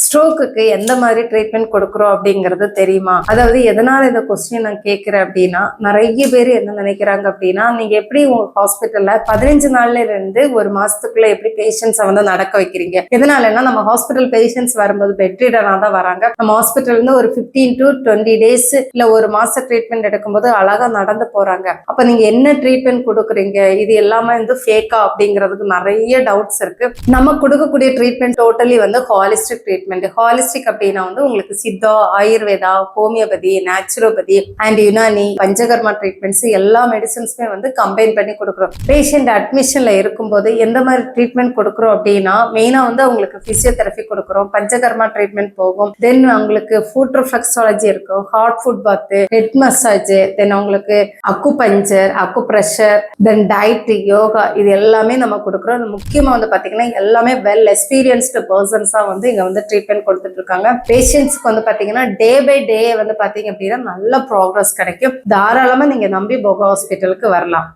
ஸ்ட்ரோக்குக்கு எந்த மாதிரி ட்ரீட்மெண்ட் கொடுக்குறோம் அப்படிங்கிறது தெரியுமா? அதாவது எதனால இந்த கொஸ்டின் நான் கேட்கிறேன் அப்படின்னா, நிறைய பேர் என்ன நினைக்கிறாங்க அப்படின்னா, நீங்க எப்படி உங்க ஹாஸ்பிட்டல்ல 15 நாள்ல இருந்து ஒரு மாசத்துக்குள்ள எப்படி பேஷண்ட்ஸை வந்து நடக்க வைக்கிறீங்க? எதனாலன்னா நம்ம ஹாஸ்பிட்டல் பேஷண்ட்ஸ் வரும்போது பெட்ரிடனா தான் வராங்க. நம்ம ஹாஸ்பிட்டல் இருந்து ஒரு 15 to 20 டேஸ் இல்ல ஒரு மாச ட்ரீட்மெண்ட் எடுக்கும்போது அழகா நடந்து போறாங்க. அப்ப நீங்க என்ன ட்ரீட்மெண்ட் கொடுக்குறீங்க? இது எல்லாமே வந்து ஃபேக்கா அப்படிங்கிறதுக்கு நிறைய டவுட்ஸ் இருக்கு. நம்ம கொடுக்கக்கூடிய ட்ரீட்மெண்ட் டோட்டலி வந்து ஹாலிஸ்டிக் ட்ரீட்மெண்ட். ஹாலிஸ்டிக் அப்படின்னா வந்து உங்களுக்கு Siddha, Ayurveda, homeopathy, naturopathy and Unani, Panchakarma treatments எல்லா மெடிசன்ஸுமே வந்து கம்பைன் பண்ணி கொடுக்குறோம். பேஷண்ட் அட்மிஷன்ல இருக்கும்போது எந்த மாதிரி ட்ரீட்மெண்ட் கொடுக்குறோம் அப்படின்னா, மெயினா வந்து அவங்களுக்கு பிசியோதெரபி கொடுக்குறோம், பஞ்சகர்மா ட்ரீட்மெண்ட் போகும், தென் அவங்களுக்கு ஃபுட் ரிஃப்ளெக்ஸாலஜி இருக்கும், ஹாட் ஃபுட் பாத், ஹெட் மசாஜ், தென் அவங்களுக்கு அக்குபஞ்சர், அக்குப்ரெஷர், தென் டயட், யோகா, இது எல்லாமே நம்ம கொடுக்குறோம். முக்கியமா வந்து பாத்தீங்கன்னா எல்லாமே வெல் எக்ஸ்பீரியன்ஸ்டு பர்சன்ஸா வந்து இங்க வந்து ட்ரீட்மெண்ட் கொடுத்துட்டு இருக்காங்க. பேஷண்ட்ஸ்க்கு வந்து பாத்தீங்கன்னா டே பை டே வந்து பாத்தீங்க அப்படின்னா நல்ல ப்ராக்ரஸ் கிடைக்கும். தாராளமா நீங்க நம்பி போகோ ஹாஸ்பிட்டலுக்கு வரலாம்.